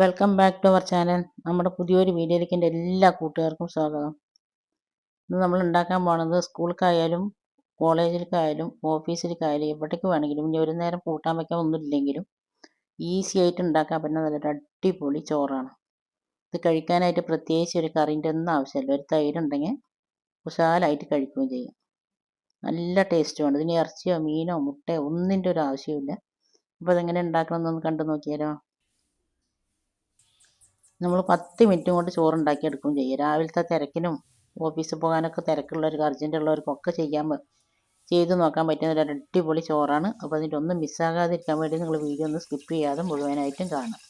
Welcome back to our channel. നമ്മുടെ പുതിയൊരു വീഡിയോയിലേക്ക് എൻ്റെ എല്ലാ കൂട്ടുകാർക്കും സ്വാഗതം. ഇന്ന് നമ്മൾ ഉണ്ടാക്കാൻ പോണത് സ്കൂൾക്കായാലും കോളേജിലേക്കായാലും ഓഫീസിലേക്കായാലും എവിടേക്ക് വേണമെങ്കിലും ഇനി ഒരു നേരം കൂട്ടാൻ വയ്ക്കാൻ ഒന്നുമില്ലെങ്കിലും ഈസി ആയിട്ട് ഉണ്ടാക്കാൻ പറ്റുന്ന നല്ലൊരു അടിപൊളി ചോറാണ്. ഇത് കഴിക്കാനായിട്ട് പ്രത്യേകിച്ച് ഒരു കറിൻ്റെ ഒന്നും ആവശ്യമില്ല. ഒരു തൈര് ഉണ്ടെങ്കിൽ കുശാലായിട്ട് കഴിക്കുകയും ചെയ്യും. നല്ല ടേസ്റ്റുമാണ്. ഇതിന് ഇറച്ചിയോ മീനോ മുട്ടയോ ഒന്നിൻ്റെ ഒരു ആവശ്യമില്ല. അപ്പോൾ അതെങ്ങനെ ഉണ്ടാക്കണമെന്നൊന്ന് കണ്ടു നോക്കിയാലോ. നമ്മൾ 10 മിനിറ്റും കൊണ്ട് ചോറുണ്ടാക്കിയെടുക്കുകയും ചെയ്യും. രാവിലത്തെ തിരക്കിനും ഓഫീസിൽ പോകാനൊക്കെ തിരക്കുള്ളവർക്ക് അർജൻറ്റുള്ളവർക്കൊക്കെ ചെയ്ത് നോക്കാൻ പറ്റുന്ന ഒരു അടിപൊളി ചോറാണ്. അപ്പോൾ അതിൻ്റെ ഒന്നും മിസ്സാകാതിരിക്കാൻ വേണ്ടി നിങ്ങൾ വീഡിയോ ഒന്ന് സ്കിപ്പ് ചെയ്യാതെ മുഴുവനായിട്ടും കാണാം.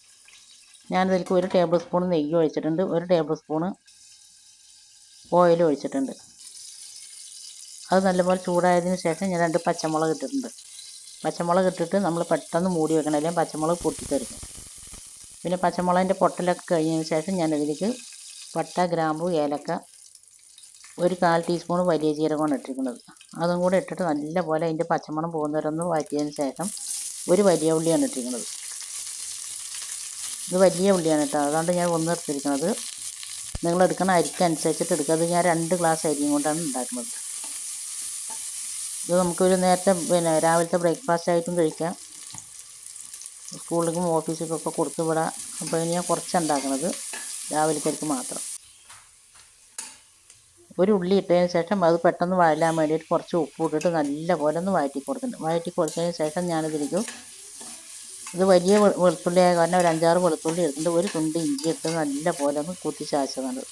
ഞാനതിലേക്ക് 1 ടേബിൾ സ്പൂൺ നെയ്യ് ഒഴിച്ചിട്ടുണ്ട്. 1 ടേബിൾ സ്പൂണ് ഓയിൽ ഒഴിച്ചിട്ടുണ്ട്. അത് നല്ലപോലെ ചൂടായതിന് ശേഷം ഞാൻ 2 പച്ചമുളക് ഇട്ടിട്ടുണ്ട്. പച്ചമുളക് ഇട്ടിട്ട് നമ്മൾ പെട്ടെന്ന് മൂടി വെക്കണം, അല്ലെങ്കിൽ പച്ചമുളക് പൊട്ടിത്തെറിക്കും. പിന്നെ പച്ചമുളകിൻ്റെ പൊട്ടലൊക്കെ കഴിഞ്ഞതിന് ശേഷം ഞാനതിലേക്ക് പട്ട, ഗ്രാമ്പു, ഏലക്ക, 1/4 ടീസ്പൂൺ വലിയ ജീരകമാണ് ഇട്ടിരിക്കുന്നത്. അതും കൂടെ ഇട്ടിട്ട് നല്ലപോലെ അതിൻ്റെ പച്ചമണം പോകുന്നവരൊന്ന് വഴറ്റിയതിന് ശേഷം ഒരു വലിയ ഉള്ളിയാണ് ഇട്ടിരിക്കുന്നത്. ഇത് വലിയ ഉള്ളിയാണ് കേട്ടോ, അതുകൊണ്ട് ഞാൻ ഒന്ന് എടുത്തിരിക്കുന്നത്. നിങ്ങൾ എടുക്കുന്ന അരിക്കനുസരിച്ചിട്ട് എടുക്കുക. അത് ഞാൻ 2 ഗ്ലാസ് അരിയും കൊണ്ടാണ് ഉണ്ടാക്കുന്നത്. ഇത് നമുക്കൊരു നേരത്തെ രാവിലത്തെ ബ്രേക്ക്ഫാസ്റ്റ് ആയിട്ടും കഴിക്കാം, സ്കൂളിലേക്കും ഓഫീസിലേക്കൊക്കെ കൊടുത്തു വിടാം. അപ്പോൾ ഇനി ഞാൻ കുറച്ച് ഉണ്ടാക്കുന്നത് രാവിലത്തേക്ക് മാത്രം. ഒരു ഉള്ളി ഇട്ടതിന് ശേഷം അത് പെട്ടെന്ന് വഴലാൻ വേണ്ടിയിട്ട് കുറച്ച് ഉപ്പ് ഇട്ടിട്ട് നല്ലപോലെ ഒന്ന് വഴറ്റി കൊടുക്കുന്നുണ്ട്. വഴറ്റി കൊടുത്തതിന് ശേഷം ഞാനിതിലേക്ക് ഇത് വലിയ വെളുത്തുള്ളി ആയ കാരണം ഒരു 5-6 വെളുത്തുള്ളി എടുത്തിട്ട് 1 തുണ്ട് ഇഞ്ചി എടുത്ത് നല്ലപോലെ ഒന്ന് കുത്തി ചാച്ചതാണ്.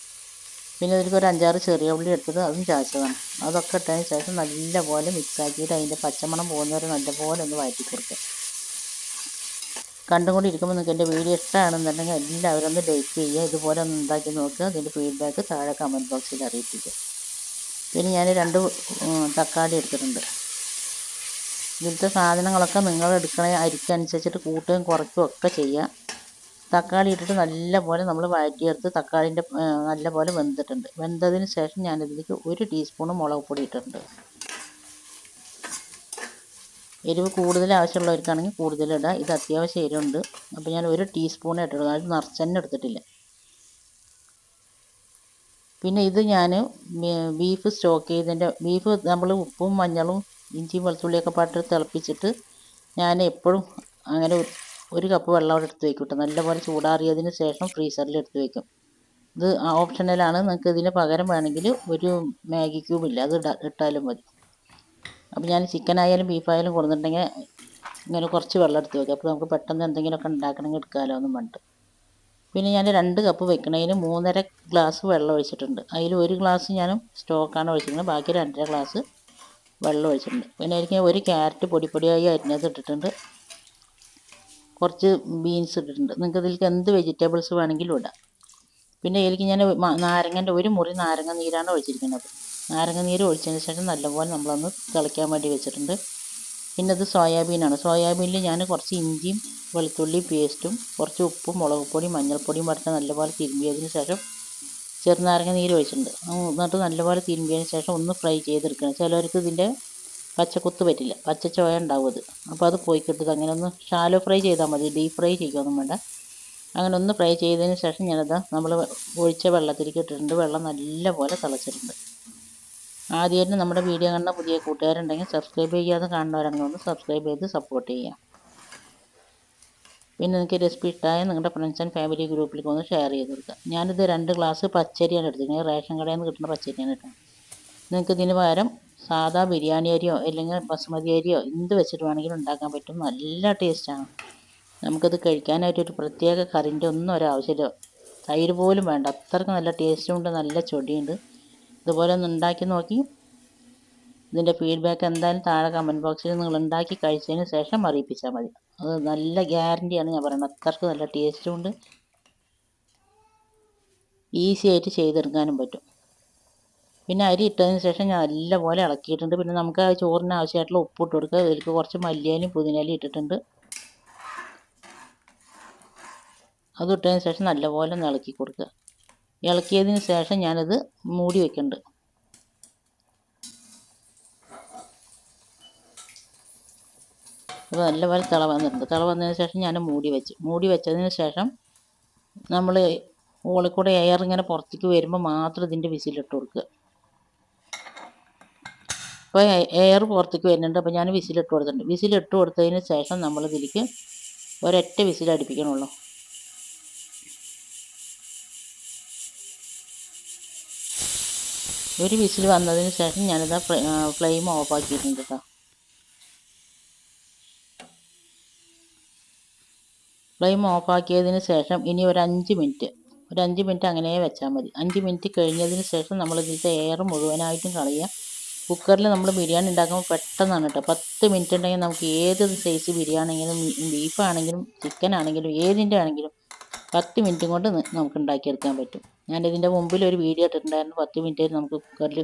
പിന്നെ ഇതിലേക്ക് ഒരു 5-6 ചെറിയ ഉള്ളി എടുത്തിട്ട് അതും ചാച്ചതാണ്. അതൊക്കെ ഇട്ടതിന് ശേഷം നല്ലപോലെ മിക്സാക്കിയിട്ട് അതിൻ്റെ പച്ചമണം പോകുന്നവരെ നല്ലപോലെ ഒന്ന് വഴറ്റി കൊടുക്കുക. കണ്ടുകൊണ്ടിരിക്കുമ്പോൾ നിങ്ങൾക്ക് എൻ്റെ വീഡിയോ ഇഷ്ടമാണെന്നുണ്ടെങ്കിൽ എല്ലാവരും ഒന്ന് ലൈക്ക് ചെയ്യുക. ഇതുപോലെ ഒന്ന് ഉണ്ടാക്കി നോക്കുക. അതിൻ്റെ ഫീഡ്ബാക്ക് താഴെ കമൻറ്റ് ബോക്സിൽ അറിയിപ്പിക്കുക. പിന്നെ ഞാൻ 2 തക്കാളി എടുത്തിട്ടുണ്ട്. ഇതിലത്തെ സാധനങ്ങളൊക്കെ നിങ്ങൾ എടുക്കണ അരിക്കനുസരിച്ചിട്ട് കൂട്ടുകയും കുറയ്ക്കുകയും ഒക്കെ ചെയ്യുക. തക്കാളി ഇട്ടിട്ട് നല്ലപോലെ നമ്മൾ വഴറ്റിയെടുത്ത് തക്കാളിൻ്റെ നല്ലപോലെ വെന്തിട്ടുണ്ട്. വെന്തതിന് ശേഷം ഞാനിതിലേക്ക് 1 ടീസ്പൂൺ മുളക് പൊടി ഇട്ടിട്ടുണ്ട്. എരിവ് കൂടുതൽ ആവശ്യമുള്ളവർക്കാണെങ്കിൽ കൂടുതലിടുക. ഇത് അത്യാവശ്യം എരിവുണ്ട്, അപ്പോൾ ഞാൻ 1 ടീസ്പൂൺ ഇട്ടിടുക. അത് നിറച്ചെന്നെ എടുത്തിട്ടില്ല. പിന്നെ ഇത് ഞാൻ ബീഫ് സ്റ്റോക്ക് ചെയ്തതിൻ്റെ ബീഫ് നമ്മൾ ഉപ്പും മഞ്ഞളും ഇഞ്ചിയും വെളുത്തുള്ളിയൊക്കെ പാട്ട് തിളപ്പിച്ചിട്ട് ഞാൻ എപ്പോഴും അങ്ങനെ 1 കപ്പ് വെള്ളം അവിടെ എടുത്ത് വയ്ക്കും കേട്ടോ. നല്ലപോലെ ചൂടാറിയതിന് ശേഷം ഫ്രീസറിൽ എടുത്ത് വയ്ക്കും. ഇത് ഓപ്ഷണലാണ്. നിങ്ങൾക്ക് ഇതിന് പകരം വേണമെങ്കിൽ ഒരു മാഗി ക്യൂബ് ഇല്ല, അത് ഇട്ടാലും മതി. അപ്പോൾ ഞാൻ ചിക്കനായാലും ബീഫായാലും കൊടുത്തിട്ടുണ്ടെങ്കിൽ ഇങ്ങനെ കുറച്ച് വെള്ളം എടുത്ത് വയ്ക്കും. അപ്പോൾ നമുക്ക് പെട്ടെന്ന് എന്തെങ്കിലുമൊക്കെ ഉണ്ടാക്കണമെങ്കിൽ എടുക്കാമല്ലോ എന്നും പറഞ്ഞിട്ട്. പിന്നെ ഞാൻ 2 കപ്പ് വെക്കണതിന് 3.5 ഗ്ലാസ് വെള്ളം ഒഴിച്ചിട്ടുണ്ട്. അതിൽ 1 ഗ്ലാസ് ഞാൻ സ്റ്റോക്കാണ് ഒഴിച്ചിരിക്കുന്നത്, ബാക്കി 2.5 ഗ്ലാസ് വെള്ളം ഒഴിച്ചിട്ടുണ്ട്. പിന്നെ അതിലേക്ക് 1 ക്യാരറ്റ് പൊടിയായി അരിഞ്ഞത് ഇട്ടിട്ടുണ്ട്. കുറച്ച് ബീൻസ് ഇട്ടിട്ടുണ്ട്. നിങ്ങൾക്ക് ഇതിലേക്ക് എന്ത് വെജിറ്റബിൾസ് വേണമെങ്കിലും ഇടാം. പിന്നെ ഇതിലേക്ക് ഞാൻ നാരങ്ങൻ്റെ 1 മുറി നാരങ്ങ നീരാണ് ഒഴിച്ചിരിക്കുന്നത്. നാരങ്ങ നീര് ഒഴിച്ചതിന് ശേഷം നല്ലപോലെ നമ്മളൊന്ന് തിളയ്ക്കാൻ വേണ്ടി വെച്ചിട്ടുണ്ട്. പിന്നെ ഇത് സോയാബീനാണ്. സോയാബീനിൽ ഞാൻ കുറച്ച് ഇഞ്ചിയും വെളുത്തുള്ളി പേസ്റ്റും കുറച്ച് ഉപ്പും മുളക് പൊടിയും മഞ്ഞൾപ്പൊടിയും പറിച്ച് നല്ലപോലെ തിരുമ്പിയതിന് ശേഷം ചെറുനാരങ്ങ നീര് ഒഴിച്ചിട്ടുണ്ട്. എന്നിട്ട് നല്ലപോലെ തിരുമ്പിയതിന് ശേഷം ഒന്ന് ഫ്രൈ ചെയ്തെടുക്കണം. ചിലവർക്ക് ഇതിൻ്റെ പച്ചക്കുത്ത് പറ്റില്ല, പച്ച ചോയ ഉണ്ടാവും അത്. അപ്പോൾ അത് പോയി കിട്ടുന്നത് അങ്ങനെ ഒന്ന് ഷാലോ ഫ്രൈ ചെയ്താൽ മതി, ഡീപ്പ് ഫ്രൈ ചെയ്യുകയൊന്നും വേണ്ട. അങ്ങനെ ഒന്ന് ഫ്രൈ ചെയ്തതിന് ശേഷം ഞാനത് നമ്മൾ ഒഴിച്ച വെള്ളത്തിലേക്ക് ഇട്ടിട്ടുണ്ട്. വെള്ളം നല്ലപോലെ തിളച്ചിട്ടുണ്ട്. ആദ്യമായിട്ട് നമ്മുടെ വീഡിയോ കാണുന്ന പുതിയ കൂട്ടുകാരുണ്ടെങ്കിൽ സബ്സ്ക്രൈബ് ചെയ്യാതെ കാണുന്നവരാണെങ്കിൽ ഒന്ന് സബ്സ്ക്രൈബ് ചെയ്ത് സപ്പോർട്ട് ചെയ്യാം. പിന്നെ നിങ്ങൾക്ക് റെസിപ്പി ഇഷ്ടമായ നിങ്ങളുടെ ഫ്രണ്ട്സ് ആൻഡ് ഫാമിലി ഗ്രൂപ്പിലേക്ക് ഒന്ന് ഷെയർ ചെയ്ത് കൊടുക്കുക. ഞാനിത് 2 ഗ്ലാസ് പച്ചരിയാണ് എടുത്തിരിക്കുന്നത്. റേഷൻ കടയിൽ നിന്ന് കിട്ടുന്ന പച്ചരിയാണ് ഇട്ടത്. നിങ്ങൾക്ക് ഇതിന് പകരം സാധാ ബിരിയാണി അരിയോ അല്ലെങ്കിൽ ബസുമതി അരിയോ എന്ത് വെച്ചിട്ട് വേണമെങ്കിലും ഉണ്ടാക്കാൻ പറ്റും. നല്ല ടേസ്റ്റാണ്. നമുക്കത് കഴിക്കാനായിട്ടൊരു പ്രത്യേക കറിൻ്റെ ഒന്നും ഒരാവശ്യമില്ല, തൈര് പോലും വേണ്ട, അത്രയ്ക്ക് നല്ല ടേസ്റ്റും ഉണ്ട്, നല്ല ചൊടിയുണ്ട്. ഇതുപോലെ ഒന്ന് ഉണ്ടാക്കി നോക്കി ഇതിൻ്റെ ഫീഡ്ബാക്ക് എന്തായാലും താഴെ കമൻറ്റ് ബോക്സിൽ നിങ്ങൾ ഉണ്ടാക്കി കഴിച്ചതിന് ശേഷം അറിയിപ്പിച്ചാൽ മതി. അത് നല്ല ഗ്യാരണ്ടിയാണ് ഞാൻ പറയുന്നത്. അത്രയ്ക്ക് നല്ല ടേസ്റ്റും ഉണ്ട്, ഈസി ആയിട്ട് ചെയ്തെടുക്കാനും പറ്റും. പിന്നെ അരി ഇട്ടതിന് ശേഷം ഞാൻ നല്ലപോലെ ഇളക്കിയിട്ടുണ്ട്. പിന്നെ നമുക്ക് ആ ചോറിന് ആവശ്യമായിട്ടുള്ള ഉപ്പ് ഇട്ട് കൊടുക്കുക. ഇതിലേക്ക് കുറച്ച് മല്ലിയിലയും പുതിനയിലയും ഇട്ടിട്ടുണ്ട്. അത് ഇട്ടതിന് ശേഷം നല്ലപോലെ ഒന്ന് ഇളക്കി കൊടുക്കുക. ഇളക്കിയതിന് ശേഷം ഞാനത് മൂടി വയ്ക്കുന്നുണ്ട്. അപ്പോൾ നല്ലപോലെ തിള വന്നിട്ടുണ്ട്. തിള വന്നതിന് ശേഷം ഞാൻ മൂടി വെച്ചതിന് ശേഷം നമ്മൾ മുകളിൽ കൂടെ എയർ ഇങ്ങനെ പുറത്തേക്ക് വരുമ്പോൾ മാത്രം ഇതിൻ്റെ വിസിലിട്ട് കൊടുക്കുക. അപ്പോൾ എയർ പുറത്തേക്ക് വരുന്നുണ്ട്. അപ്പോൾ ഞാൻ വിസിലിട്ട് കൊടുത്തിട്ടുണ്ട്. വിസിലിട്ട് കൊടുത്തതിന് ശേഷം നമ്മൾ ഇതിലേക്ക് ഒരൊറ്റ വിസിലടിപ്പിക്കണുള്ളൂ. ഒരു വിസിൽ വന്നതിന് ശേഷം ഞാനിതാ ഫ്ലെയിം ഓഫാക്കിയിട്ടുണ്ട് കേട്ടോ. ഫ്ലെയിം ഓഫാക്കിയതിന് ശേഷം ഇനി ഒരു 5 മിനിറ്റ് അങ്ങനെ വെച്ചാൽ മതി. 5 മിനിറ്റ് കഴിഞ്ഞതിന് ശേഷം നമ്മൾ ഇതിലത്തെ എയർ മുഴുവനായിട്ടും കളയുക. കുക്കറിൽ നമ്മൾ ബിരിയാണി ഉണ്ടാക്കുമ്പോൾ പെട്ടെന്നാണ് കേട്ടോ. 10 മിനിറ്റ് ഉണ്ടെങ്കിൽ നമുക്ക് ഏത് സൈസ് ബിരിയാണി ആണെങ്കിലും ബീഫാണെങ്കിലും ചിക്കൻ ആണെങ്കിലും ഏതിൻ്റെ ആണെങ്കിലും 10 മിനിറ്റും കൊണ്ട് നമുക്ക് ഉണ്ടാക്കിയെടുക്കാൻ പറ്റും. ഞാനിതിൻ്റെ മുമ്പിൽ ഒരു വീഡിയോ ഇട്ടിട്ടുണ്ടായിരുന്നു. 10 മിനിറ്റ് നമുക്ക് കുക്കറിൽ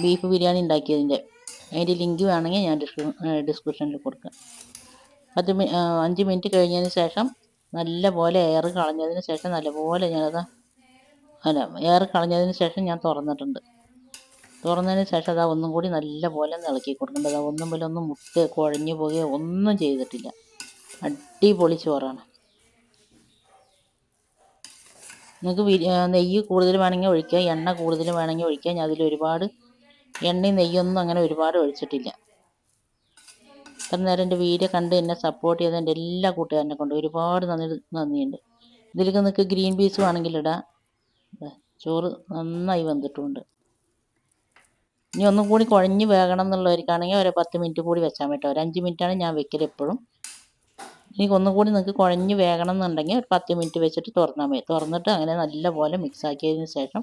ബീഫ് ബിരിയാണി ഉണ്ടാക്കിയതിൻ്റെ. അതിൻ്റെ ലിങ്ക് വേണമെങ്കിൽ ഞാൻ ഡിസ്ക്രിപ്ഷനിൽ കൊടുക്കാം. 5 മിനിറ്റ് കഴിഞ്ഞതിന് ശേഷം നല്ലപോലെ എയർ കളഞ്ഞതിന് ശേഷം നല്ലപോലെ എയർ കളഞ്ഞതിന് ശേഷം ഞാൻ തുറന്നിട്ടുണ്ട്. തുറന്നതിന് ശേഷം അതാ ഒന്നും കൂടി നല്ലപോലെ ഇളക്കി കൊടുക്കേണ്ടത്. ഒന്നും പോലെ ഒന്നും മുട്ട് കുഴഞ്ഞു പോകുകയോ ഒന്നും ചെയ്തിട്ടില്ല. അടിപൊളി ചോറാണ്. നിങ്ങൾക്ക് നെയ്യ് കൂടുതൽ വേണമെങ്കിൽ ഒഴിക്കുക, എണ്ണ കൂടുതൽ വേണമെങ്കിൽ ഒഴിക്കുക. ഞാൻ അതിൽ ഒരുപാട് എണ്ണയും നെയ്യൊന്നും അങ്ങനെ ഒരുപാട് ഒഴിച്ചിട്ടില്ല. ഇത്ര നേരം എൻ്റെ വീഡിയോ കണ്ട് എന്നെ സപ്പോർട്ട് ചെയ്ത എൻ്റെ എല്ലാ കൂട്ടുകാരനെ കൊണ്ട് ഒരുപാട് നന്ദിയുണ്ട്. ഇതിലേക്ക് നിങ്ങൾക്ക് ഗ്രീൻ പീസ് വേണമെങ്കിൽ ഇടാം. ചോറ് നന്നായി വെന്തിട്ടുമുണ്ട്. ഇനി ഒന്നും കൂടി കുഴഞ്ഞ് വേകണം എന്നുള്ളവർക്കാണെങ്കിൽ ഒരു 10 മിനിറ്റ് കൂടി വെച്ചാൽ കേട്ടോ. ഒരു 5 മിനിറ്റാണ് ഞാൻ വെക്കൽ എപ്പോഴും. ഇനി ഒന്നും കൂടി നിങ്ങൾക്ക് കുഴഞ്ഞ് വേകണം എന്നുണ്ടെങ്കിൽ ഒരു 10 മിനിറ്റ് വെച്ചിട്ട് തുറന്നാൽ മതി. തുറന്നിട്ട് അങ്ങനെ നല്ലപോലെ മിക്സ് ആക്കിയതിന് ശേഷം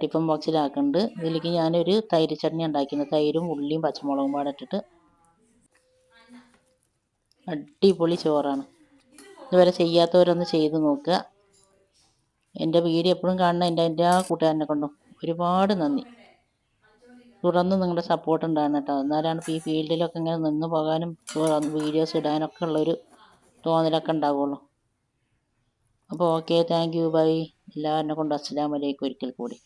ടിഫിൻ ബോക്സിലാക്കുന്നുണ്ട്. ഇതിലേക്ക് ഞാനൊരു തൈര് ചട്നി ഉണ്ടാക്കിയിരുന്നു. തൈരും ഉള്ളിയും പച്ചമുളകും പാടെ ഇട്ടിട്ട് അടിപൊളി ചോറാണ്. ഇതുവരെ ചെയ്യാത്തവരൊന്ന് ചെയ്ത് നോക്കുക. എൻ്റെ വീഡിയോ എപ്പോഴും കാണുന്ന എൻ്റെ എല്ലാ കൂട്ടുകാരനെ കൊണ്ടും ഒരുപാട് നന്ദി. തുടർന്ന് നിങ്ങളുടെ സപ്പോർട്ട് ഉണ്ടാകണം കേട്ടോ. എന്നാലാണ് ഈ ഫീൽഡിലൊക്കെ ഇങ്ങനെ നിന്ന് പോകാനും വീഡിയോസ് ഇടാനൊക്കെ ഉള്ളൊരു തോന്നലൊക്കെ ഉണ്ടാവുള്ളൂ. അപ്പോൾ ഓക്കെ, താങ്ക് യു, ബൈ. എല്ലാവരിനെ കൊണ്ട് അസ്സലാമു അലൈക്കും ഒരിക്കൽ കൂടി.